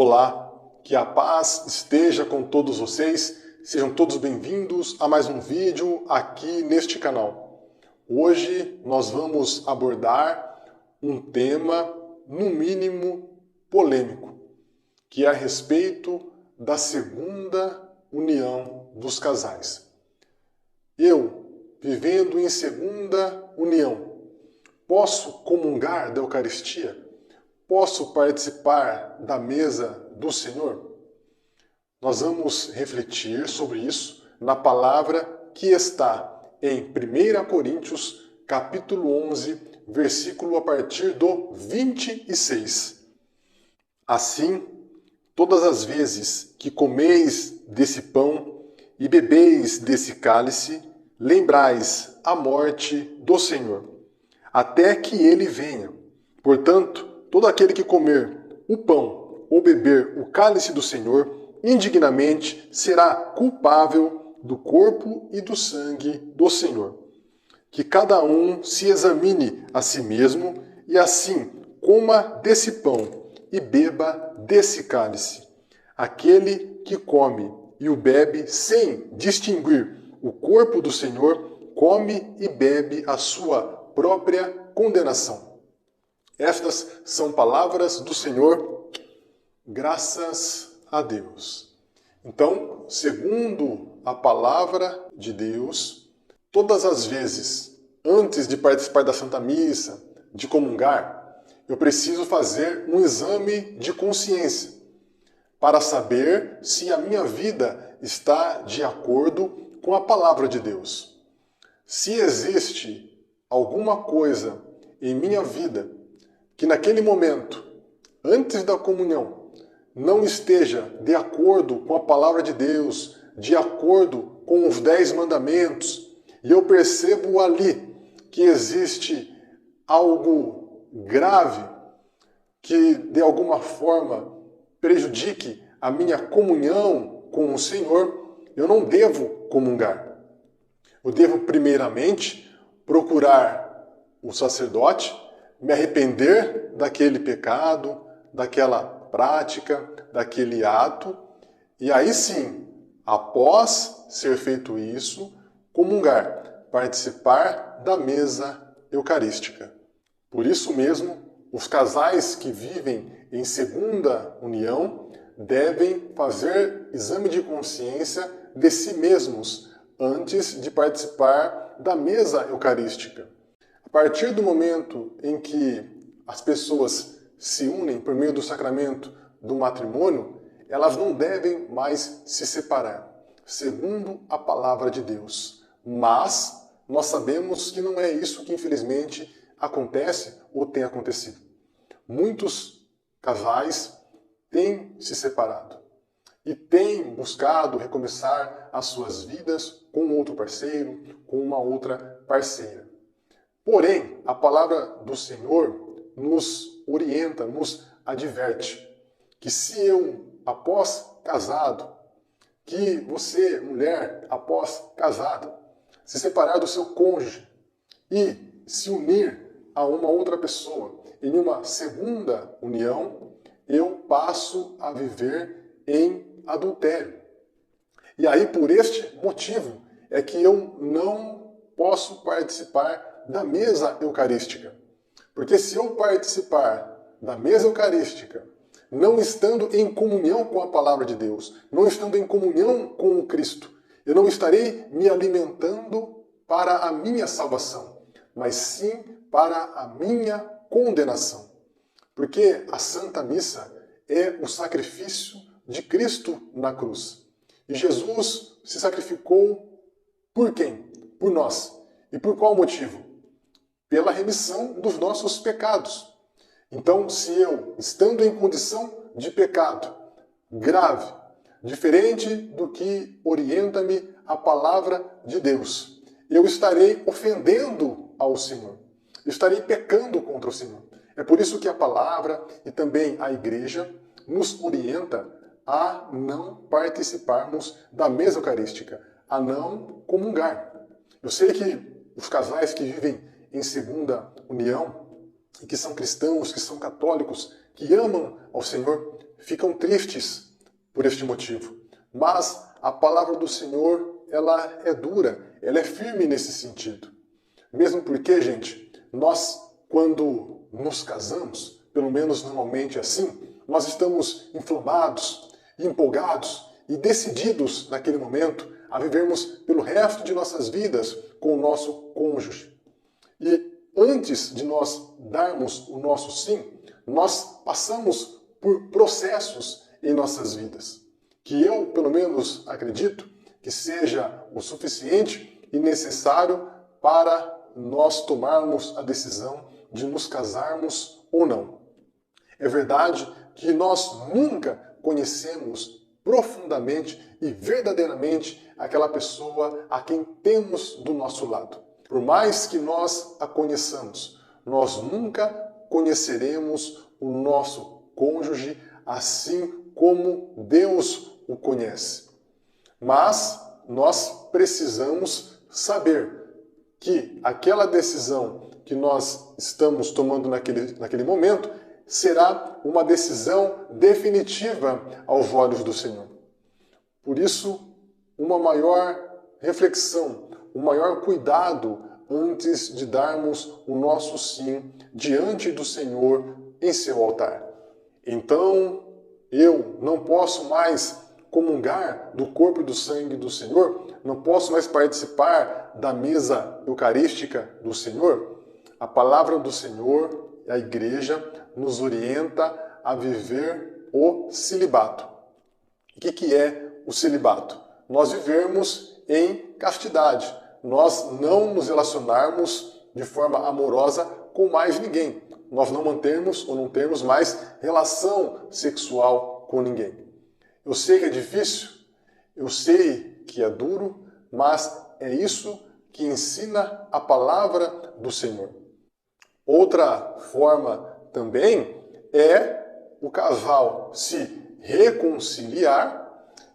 Olá, que a paz esteja com todos vocês, sejam todos bem-vindos a mais um vídeo aqui neste canal. Hoje nós vamos abordar um tema, no mínimo, polêmico, que é a respeito da segunda união dos casais. Eu, vivendo em segunda união, posso comungar da Eucaristia? Posso participar da mesa do Senhor? Nós vamos refletir sobre isso na palavra que está em 1 Coríntios, capítulo 11, versículo a partir do 26. Assim, todas as vezes que comeis desse pão e bebeis desse cálice, lembrais a morte do Senhor, até que ele venha. Portanto, todo aquele que comer o pão ou beber o cálice do Senhor indignamente será culpável do corpo e do sangue do Senhor. Que cada um se examine a si mesmo e assim coma desse pão e beba desse cálice. Aquele que come e o bebe sem distinguir o corpo do Senhor, come e bebe a sua própria condenação. Estas são palavras do Senhor, graças a Deus. Então, segundo a palavra de Deus, todas as vezes, antes de participar da Santa Missa, de comungar, eu preciso fazer um exame de consciência para saber se a minha vida está de acordo com a palavra de Deus. Se existe alguma coisa em minha vida que naquele momento, antes da comunhão, não esteja de acordo com a palavra de Deus, de acordo com os 10 mandamentos, e eu percebo ali que existe algo grave que de alguma forma prejudique a minha comunhão com o Senhor, eu não devo comungar. Eu devo primeiramente procurar o sacerdote, me arrepender daquele pecado, daquela prática, daquele ato, e aí sim, após ser feito isso, comungar, participar da mesa eucarística. Por isso mesmo, os casais que vivem em segunda união devem fazer exame de consciência de si mesmos antes de participar da mesa eucarística. A partir do momento em que as pessoas se unem por meio do sacramento do matrimônio, elas não devem mais se separar, segundo a palavra de Deus. Mas nós sabemos que não é isso que infelizmente acontece ou tem acontecido. Muitos casais têm se separado e têm buscado recomeçar as suas vidas com outro parceiro, com uma outra parceira. Porém, a palavra do Senhor nos orienta, nos adverte que se eu, após casado, que você, mulher, após casada, se separar do seu cônjuge e se unir a uma outra pessoa em uma segunda união, eu passo a viver em adultério. E aí, por este motivo, é que eu não posso participar da mesa eucarística. Porque se eu participar da mesa eucarística, não estando em comunhão com a palavra de Deus, não estando em comunhão com o Cristo, eu não estarei me alimentando para a minha salvação, mas sim para a minha condenação. Porque a Santa Missa é o sacrifício de Cristo na cruz. E Jesus se sacrificou por quem? Por nós. E por qual motivo? Pela remissão dos nossos pecados. Então, se eu, estando em condição de pecado grave, diferente do que orienta-me a palavra de Deus, eu estarei ofendendo ao Senhor. Eu estarei pecando contra o Senhor. É por isso que a palavra e também a igreja nos orienta a não participarmos da mesa eucarística, a não comungar. Eu sei que os casais que vivem em segunda união, e que são cristãos, que são católicos, que amam ao Senhor, ficam tristes por este motivo. Mas a palavra do Senhor, ela é dura, ela é firme nesse sentido. Mesmo porque, gente, nós, quando nos casamos, pelo menos normalmente assim, nós estamos inflamados, empolgados e decididos naquele momento a vivermos pelo resto de nossas vidas com o nosso cônjuge. E antes de nós darmos o nosso sim, nós passamos por processos em nossas vidas, que eu, pelo menos, acredito que seja o suficiente e necessário para nós tomarmos a decisão de nos casarmos ou não. É verdade que nós nunca conhecemos profundamente e verdadeiramente aquela pessoa a quem temos do nosso lado. Por mais que nós a conheçamos, nós nunca conheceremos o nosso cônjuge assim como Deus o conhece. Mas nós precisamos saber que aquela decisão que nós estamos tomando naquele momento será uma decisão definitiva aos olhos do Senhor. Por isso, uma maior reflexão, um maior cuidado antes de darmos o nosso sim diante do Senhor em seu altar. Então, eu não posso mais comungar do corpo e do sangue do Senhor? Não posso mais participar da mesa eucarística do Senhor? A palavra do Senhor, a igreja, nos orienta a viver o celibato. O que é o celibato? Nós vivermos em castidade. Nós não nos relacionarmos de forma amorosa com mais ninguém. Nós não mantermos ou não termos mais relação sexual com ninguém. Eu sei que é difícil, eu sei que é duro, mas é isso que ensina a palavra do Senhor. Outra forma também é o casal se reconciliar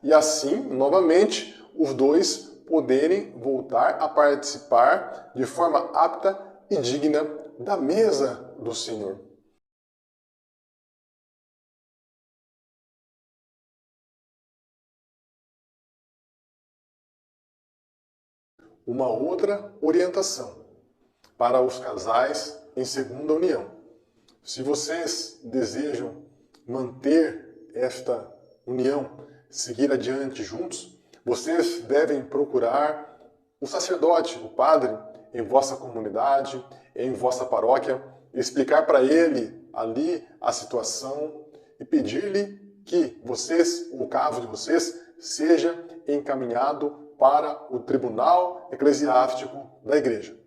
e assim, novamente, os dois poderem voltar a participar de forma apta e digna da mesa do Senhor. Uma outra orientação para os casais em segunda união. Se vocês desejam manter esta união, seguir adiante juntos, vocês devem procurar o sacerdote, o padre, em vossa comunidade, em vossa paróquia, explicar para ele ali a situação e pedir-lhe que vocês, o caso de vocês, seja encaminhado para o tribunal eclesiástico da igreja.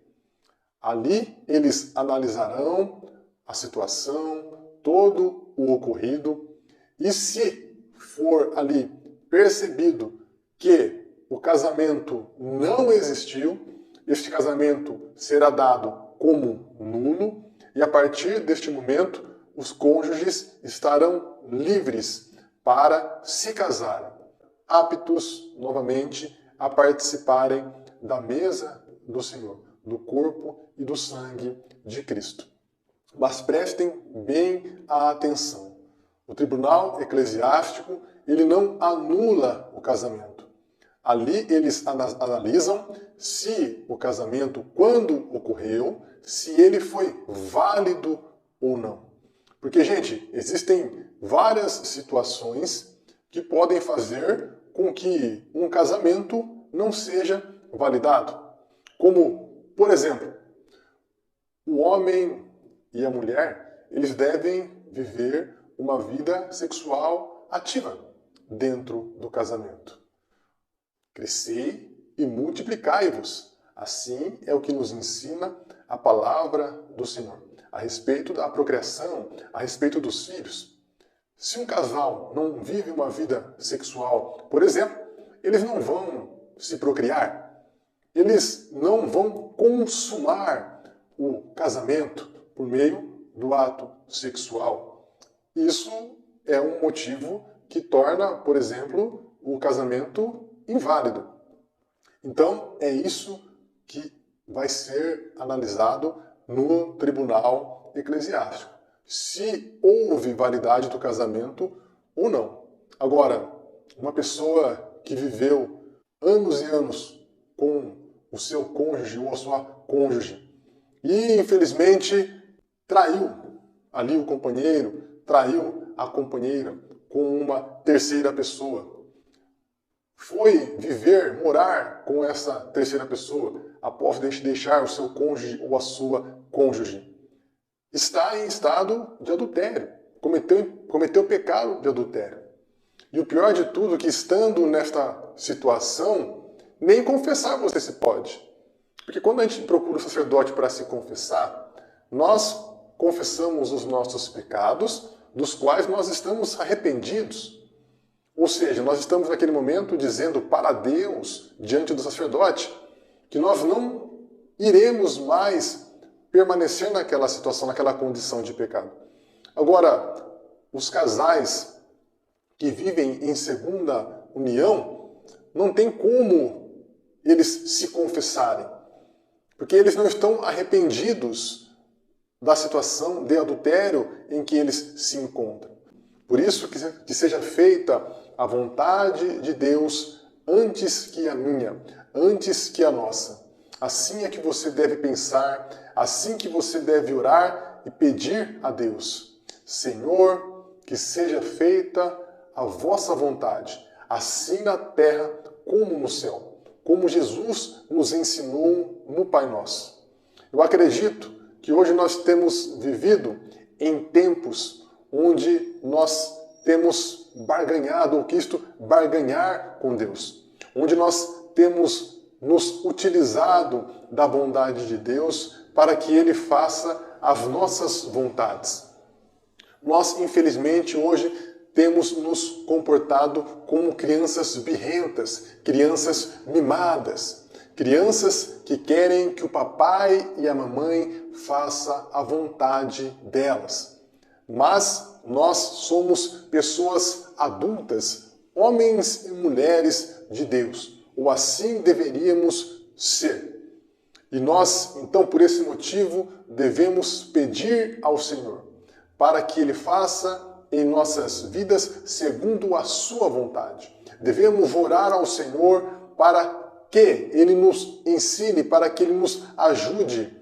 Ali eles analisarão a situação, todo o ocorrido, e se for ali percebido que o casamento não existiu, este casamento será dado como nulo, e a partir deste momento os cônjuges estarão livres para se casarem, aptos novamente a participarem da mesa do Senhor, do corpo e do sangue de Cristo. Mas prestem bem a atenção. O tribunal eclesiástico, ele não anula o casamento. Ali eles analisam se o casamento, quando ocorreu, se ele foi válido ou não. Porque, gente, existem várias situações que podem fazer com que um casamento não seja validado. Como, por exemplo, o homem e a mulher, eles devem viver uma vida sexual ativa dentro do casamento. Crescei e multiplicai-vos. Assim é o que nos ensina a palavra do Senhor, a respeito da procriação, a respeito dos filhos. Se um casal não vive uma vida sexual, por exemplo, eles não vão se procriar, eles não vão consumar o casamento por meio do ato sexual. Isso é um motivo que torna, por exemplo, o casamento inválido. Então, é isso que vai ser analisado no tribunal eclesiástico. Se houve validade do casamento ou não. Agora, uma pessoa que viveu anos e anos com o seu cônjuge ou a sua cônjuge e, infelizmente, traiu ali o companheiro, traiu a companheira com uma terceira pessoa. Foi viver, morar com essa terceira pessoa após deixar o seu cônjuge ou a sua cônjuge. Está em estado de adultério, cometeu pecado de adultério. E o pior de tudo é que, estando nesta situação, nem confessar você se pode. Porque quando a gente procura o sacerdote para se confessar, nós confessamos os nossos pecados, dos quais nós estamos arrependidos. Ou seja, nós estamos naquele momento dizendo para Deus, diante do sacerdote, que nós não iremos mais permanecer naquela situação, naquela condição de pecado. Agora, os casais que vivem em segunda união, não tem como eles se confessarem, porque eles não estão arrependidos da situação de adultério em que eles se encontram. Por isso que seja feita a vontade de Deus antes que a minha, antes que a nossa. Assim é que você deve pensar, assim que você deve orar e pedir a Deus. Senhor, que seja feita a vossa vontade, assim na terra como no céu, como Jesus nos ensinou no Pai Nosso. Eu acredito que hoje nós temos vivido em tempos onde nós temos barganhado, ou quisto barganhar com Deus, onde nós temos nos utilizado da bondade de Deus para que Ele faça as nossas vontades. Nós, infelizmente, hoje temos nos comportado como crianças birrentas, crianças mimadas, crianças que querem que o papai e a mamãe façam a vontade delas. Mas nós somos pessoas adultas, homens e mulheres de Deus, ou assim deveríamos ser. E nós, então, por esse motivo, devemos pedir ao Senhor para que Ele faça em nossas vidas segundo a sua vontade. Devemos orar ao Senhor para que Ele nos ensine, para que Ele nos ajude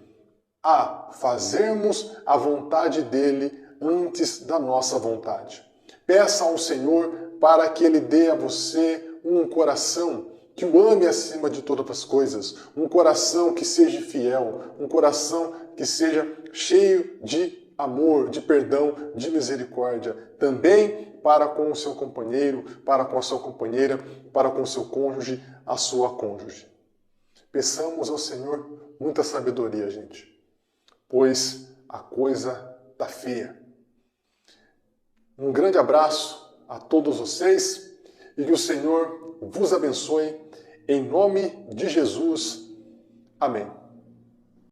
a fazermos a vontade dEle antes da nossa vontade. Peça ao Senhor para que Ele dê a você um coração que o ame acima de todas as coisas, um coração que seja fiel, um coração que seja cheio de amor, de perdão, de misericórdia, também para com o seu companheiro, para com a sua companheira, para com o seu cônjuge, a sua cônjuge. Peçamos ao Senhor muita sabedoria, gente, pois a coisa está feia. Um grande abraço a todos vocês e que o Senhor vos abençoe em nome de Jesus. Amém.